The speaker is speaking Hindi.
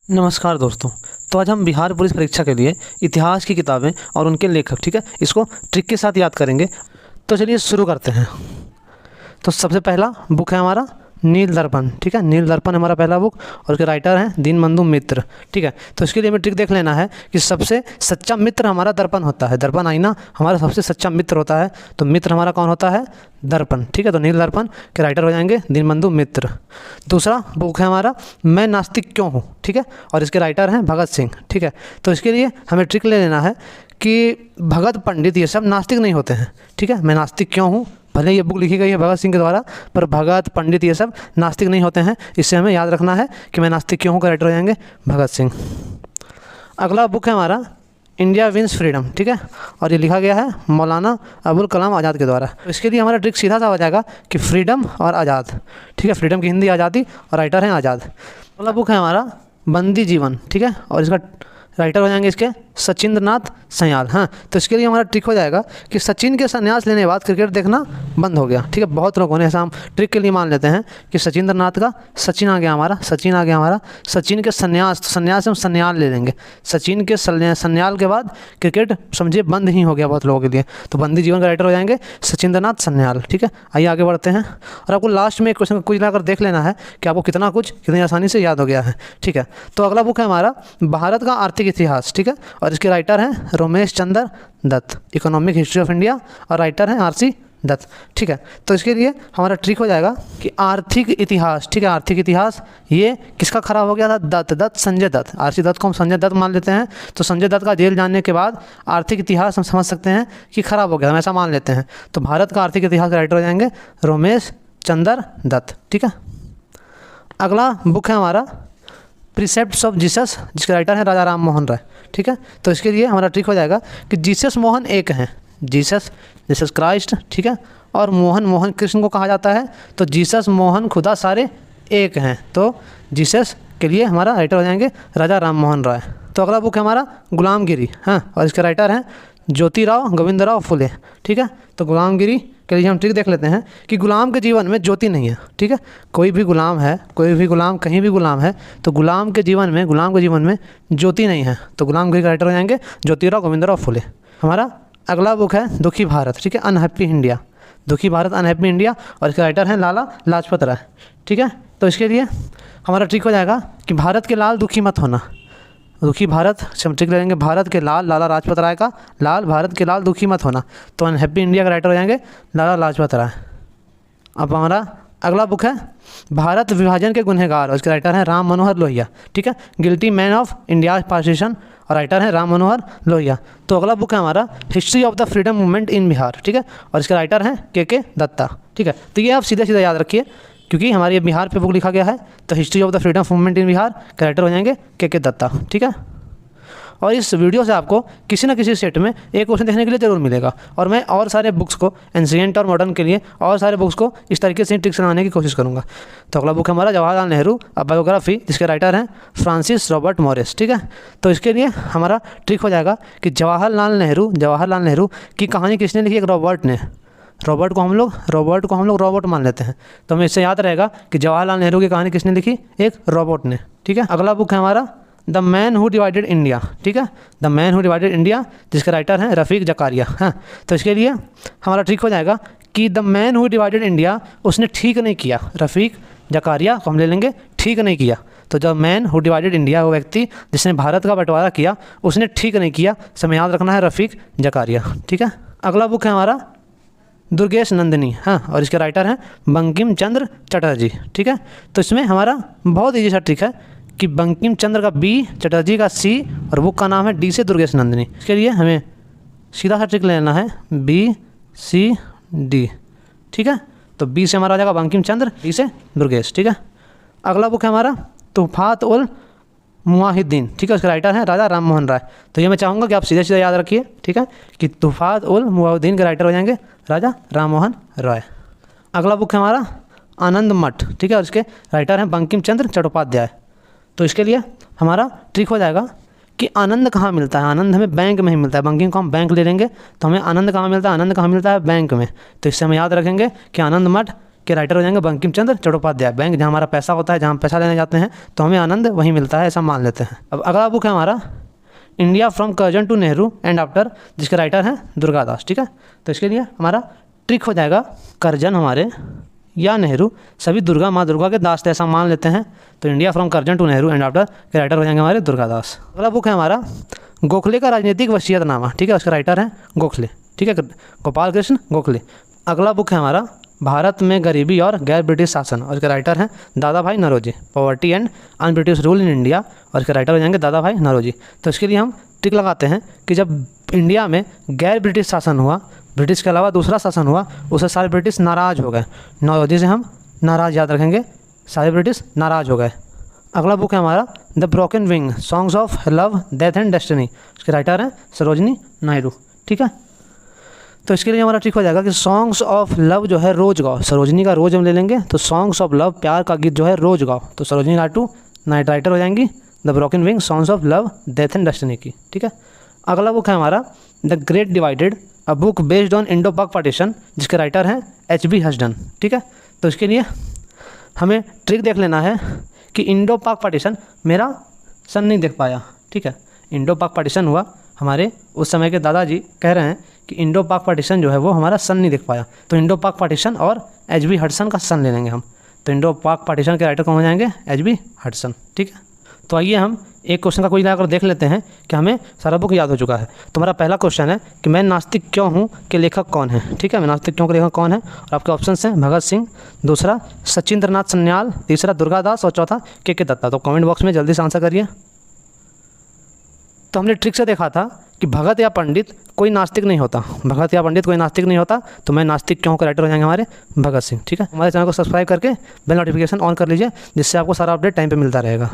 नमस्कार दोस्तों। तो आज हम बिहार पुलिस परीक्षा के लिए इतिहास की किताबें और उनके लेखक, ठीक है, इसको ट्रिक के साथ याद करेंगे। तो चलिए शुरू करते हैं। तो सबसे पहला बुक है हमारा नील दर्पण, ठीक है। नील दर्पण हमारा पहला बुक और उसके राइटर हैं दीनबंधु मित्र, ठीक है। तो इसके लिए हमें ट्रिक देख लेना है कि सबसे सच्चा मित्र हमारा दर्पण होता है। दर्पण आईना हमारा सबसे सच्चा मित्र होता है, तो मित्र हमारा कौन होता है? दर्पण, ठीक है। तो नील दर्पण के राइटर हो जाएंगे दीनबंधु मित्र। दूसरा बुक है हमारा मैं नास्तिक क्यों हूँ, ठीक है, और इसके राइटर हैं भगत सिंह, ठीक है। तो इसके लिए हमें ट्रिक ले लेना है कि भगत पंडित ये सब नास्तिक नहीं होते हैं, ठीक है। मैं नास्तिक क्यों हूँ, भले ये बुक लिखी गई है भगत सिंह के द्वारा, पर भगत पंडित ये सब नास्तिक नहीं होते हैं। इससे हमें याद रखना है कि मैं नास्तिक क्यों हूँ का राइटर हो जाएंगे भगत सिंह। अगला बुक है हमारा इंडिया विंस फ्रीडम, ठीक है, और ये लिखा गया है मौलाना अबुल कलाम आज़ाद के द्वारा। तो इसके लिए हमारा ट्रिक सीधा सा हो जाएगा कि फ्रीडम और आज़ाद, ठीक है। फ्रीडम की हिंदी आज़ादी और राइटर हैं आज़ाद। अगला बुक है हमारा बंदी जीवन, ठीक है, और इसका राइटर हो जाएंगे इसके सचिंद्र नाथ सन्याल। हाँ, तो इसके लिए हमारा ट्रिक हो जाएगा कि सचिन के संन्यास लेने के बाद क्रिकेट देखना बंद हो गया, ठीक है। बहुत लोगों ने ऐसा हम ट्रिक के लिए मान लेते हैं कि सचिंद्र नाथ का सचिन आ गया हमारा, सचिन आ गया हमारा, सचिन के संन्यास, तो संन्यास से हम संन्याल ले लेंगे। सचिन के संन्याल के बाद क्रिकेट समझिए बंद ही हो गया बहुत लोगों के लिए। तो बंदी जीवन का राइटर हो जाएंगे सचिंद्र नाथ सन्याल, ठीक है। आइए आगे बढ़ते हैं और आपको लास्ट में एक क्वेश्चन कुछ लाकर देख लेना है कि आपको कितनी आसानी से याद हो गया है, ठीक है। तो अगला बुक है हमारा भारत का आर्थिक इतिहास, ठीक है, और इसके राइटर हैं Ramesh Chandra Dutt, economic history of India, और राइटर हैं आर.सी. दत्त, ठीक है। तो इसके लिए हमारा ट्रिक हो जाएगा कि आर्थिक इतिहास, ठीक है, आर्थिक इतिहास ये किसका खराब हो गया था? दत्त संजय दत्त। आर.सी. दत्त को हम संजय दत्त मान लेते हैं, तो संजय दत्त का जेल जाने के बाद आर्थिक इतिहास हम समझ सकते हैं कि खराब हो गया, हम ऐसा मान लेते हैं। तो भारत का आर्थिक इतिहास का राइटर हो जाएंगे रमेश चंद्र दत्त, ठीक है। अगला बुक है हमारा प्रिसेप्ट्स ऑफ जीसस, जिसके राइटर हैं राजा राम मोहन राय, ठीक है। तो इसके लिए हमारा ट्रिक हो जाएगा कि जीसस मोहन एक हैं, जीसस क्राइस्ट, ठीक है, और मोहन कृष्ण को कहा जाता है। तो जीसस मोहन खुदा सारे एक हैं, तो जीसस के लिए हमारा राइटर हो जाएंगे राजा राम मोहन राय। तो अगला बुक है हमारा गुलामगिरी, हाँ, और इसके राइटर हैं ज्योतिराव गोविंदराव फुले, ठीक है। तो गुलामगिरी के लिए हम ट्रिक देख लेते हैं कि गुलाम के जीवन में ज्योति नहीं है, ठीक है। कोई भी गुलाम है, कोई भी गुलाम कहीं भी गुलाम है, तो गुलाम के जीवन में ज्योति नहीं है। तो गुलामगिरी का राइटर हो जाएंगे ज्योतिराव गोविंदराव फुले। हमारा अगला बुक है दुखी भारत, ठीक है, अनहैप्पी इंडिया, दुखी भारत अनहैप्पी इंडिया, और इसके राइटर हैं लाला लाजपत राय, ठीक है। तो इसके लिए हमारा ट्रिक हो जाएगा कि भारत के लाल दुखी मत होना। दुखी भारत से हम ट्रिक ले लेंगे भारत के लाल, लाला लाजपत राय का लाल, भारत के लाल दुखी मत होना। तो अनहैप्पी इंडिया का राइटर हो जाएंगे लाला लाजपत राय। अब हमारा अगला बुक है भारत विभाजन के गुनहगार, और इसके राइटर हैं राम मनोहर लोहिया, ठीक है, guilty man of India partition, और राइटर हैं राम मनोहर लोहिया। तो अगला बुक है हमारा history of the freedom movement in Bihar, ठीक है, और इसके राइटर हैं के दत्ता, ठीक है। तो ये आप सीधा याद रखिए क्योंकि हमारे ये बिहार पे बुक लिखा गया है। तो history of the freedom movement in Bihar के राइटर हो जाएंगे के दत्ता, ठीक है। और इस वीडियो से आपको किसी न किसी सेट में एक क्वेश्चन देखने के लिए ज़रूर मिलेगा, और मैं और सारे बुक्स को एंशिएंट और मॉडर्न के लिए और सारे बुक्स को इस तरीके से ट्रिक्स बनाने की कोशिश करूँगा। तो अगला बुक हमारा जवाहरलाल नेहरू अ बायोग्राफी, जिसके राइटर हैं फ्रांसिस रॉबर्ट मॉरिस, ठीक है। तो इसके लिए हमारा ट्रिक हो जाएगा कि जवाहरलाल नेहरू की कहानी किसने लिखी? एक रॉबर्ट ने। रॉबर्ट को हम लोग रॉबर्ट मान लेते हैं, तो हमें इससे याद रहेगा कि जवाहरलाल नेहरू की कहानी किसने लिखी? एक रॉबर्ट ने, ठीक है। अगला बुक है हमारा the man who divided India, ठीक है, the man who divided India, जिसके राइटर हैं रफ़ीक जकारिया, हाँ। तो इसके लिए हमारा ट्रिक हो जाएगा कि the man who divided India उसने ठीक नहीं किया। रफ़ीक जकारिया को हम ले लेंगे ठीक नहीं किया। तो the man who divided India, वो व्यक्ति जिसने भारत का बंटवारा किया, उसने ठीक नहीं किया। समय याद रखना है रफ़ीक जकारिया, ठीक है। अगला बुक है हमारा दुर्गेश नंदिनी, हाँ, और इसके राइटर हैं बंकिम चंद्र चटर्जी, ठीक है। तो इसमें हमारा बहुत ईजी सा ट्रिक है कि बंकिम चंद्र का बी, चटर्जी का सी, और बुक का नाम है डी से दुर्गेश नंदिनी। इसके लिए हमें सीधा सा ट्रिक लेना है BCD, ठीक है। तो बी से हमारा आ जाएगा बंकिम चंद्र, डी से दुर्गेश, ठीक है। अगला बुक है हमारा तुफात उल मुआहिद्दीन, ठीक है, उसके राइटर हैं राजा राम मोहन राय। तो ये मैं चाहूँगा कि आप सीधा याद रखिए, ठीक है, कि तुफात उल मुआहिद्दीन के राइटर हो जाएंगे राजा राम मोहन राय। अगला बुक है हमारा आनंद मठ, ठीक है, और इसके राइटर हैं बंकिम चंद्र चट्टोपाध्याय। तो इसके लिए हमारा ट्रिक हो जाएगा कि आनंद कहाँ मिलता है? आनंद हमें बैंक में ही मिलता है। बंकिम को हम बैंक ले लेंगे, तो हमें आनंद कहाँ मिलता है? आनंद कहाँ मिलता है? बैंक में। तो इससे हम याद रखेंगे कि आनंद मठ के राइटर हो जाएंगे बंकिम चंद्र चट्टोपाध्याय। बैंक जहाँ हमारा पैसा होता है, जहाँ हम पैसा लेने जाते हैं तो हमें आनंद वहीं मिलता है, ऐसा मान लेते हैं। अब अगला बुक है हमारा India from Curzon to Nehru and after, जिसके राइटर हैं दुर्गादास। ठीक है, तो इसके लिए हमारा ट्रिक हो जाएगा कर्जन हमारे या नेहरू सभी दुर्गा माँ दुर्गा के दास थे, ऐसा मान लेते हैं। तो India from Curzon to Nehru and after के राइटर हो जाएंगे हमारे दुर्गादास। अगला बुक है हमारा गोखले का राजनीतिक वसीयतनामा। ठीक है, उसके राइटर हैं गोखले। ठीक है, गोपाल कृष्ण गोखले। अगला बुक है हमारा भारत में गरीबी और गैर ब्रिटिश शासन, और इसके राइटर हैं Dadabhai Naoroji. Poverty and un British rule in India, और इसके राइटर हो जाएंगे दादा भाई नौरोजी। तो इसके लिए हम टिक लगाते हैं कि जब इंडिया में गैर ब्रिटिश शासन हुआ, ब्रिटिश के अलावा दूसरा शासन हुआ, उससे सारे ब्रिटिश नाराज़ हो गए। नौरोजी से हम नाराज़ याद रखेंगे, सारे ब्रिटिश नाराज़ हो गए। अगला बुक है हमारा the broken wing songs of love death and destiny, इसके राइटर हैं सरोजनी नायडू। ठीक है, तो इसके लिए हमारा ट्रिक हो जाएगा कि सॉन्ग्स ऑफ लव जो है रोज गाओ। सरोजनी का रोज हम ले लेंगे, तो सॉन्ग्स ऑफ लव प्यार का गीत जो है रोज गाओ, तो सरोजनी नायडू नाइट राइटर हो जाएंगी the broken wing songs of love death and destiny की। ठीक है, अगला बुक है हमारा the great divided, a book based on Indo पाक पार्टीशन, जिसके राइटर हैं H.B. हसडन। ठीक है, तो इसके लिए हमें ट्रिक देख लेना है कि इंडो पाक पार्टीशन मेरा सन नहीं देख पाया। ठीक है, इंडो पाक पार्टीशन हुआ, हमारे उस समय के दादाजी कह रहे हैं कि इंडो पाक पार्टीशन जो है वो हमारा सन नहीं देख पाया, तो इंडो पाक पार्टीशन और H.B. हडसन का सन ले लेंगे हम। तो इंडो पाक पार्टीशन के राइटर कौन हो जाएंगे? H.B. हडसन। ठीक है, तो आइए हम एक क्वेश्चन का कोई लगाकर देख लेते हैं कि हमें सारा बुक याद हो चुका है। तो हमारा पहला क्वेश्चन है कि मैं नास्तिक क्यों हूँ के लेखक कौन है। ठीक है, मैं नास्तिक क्यों के लेखक कौन है, और आपके ऑप्शंस हैं भगत सिंह, दूसरा सचिंद्रनाथ सन्याल, तीसरा दुर्गादास, और चौथा के दत्ता। तो कमेंट बॉक्स में जल्दी से आंसर करिए। तो हमने ट्रिक से देखा था कि भगत या पंडित कोई नास्तिक नहीं होता, भगत या पंडित कोई नास्तिक नहीं होता, तो मैं नास्तिक क्यों के राइटर हो जाएंगे हमारे भगत सिंह। ठीक है, हमारे चैनल को सब्सक्राइब करके बेल नोटिफिकेशन ऑन कर लीजिए, जिससे आपको सारा अपडेट टाइम पे मिलता रहेगा।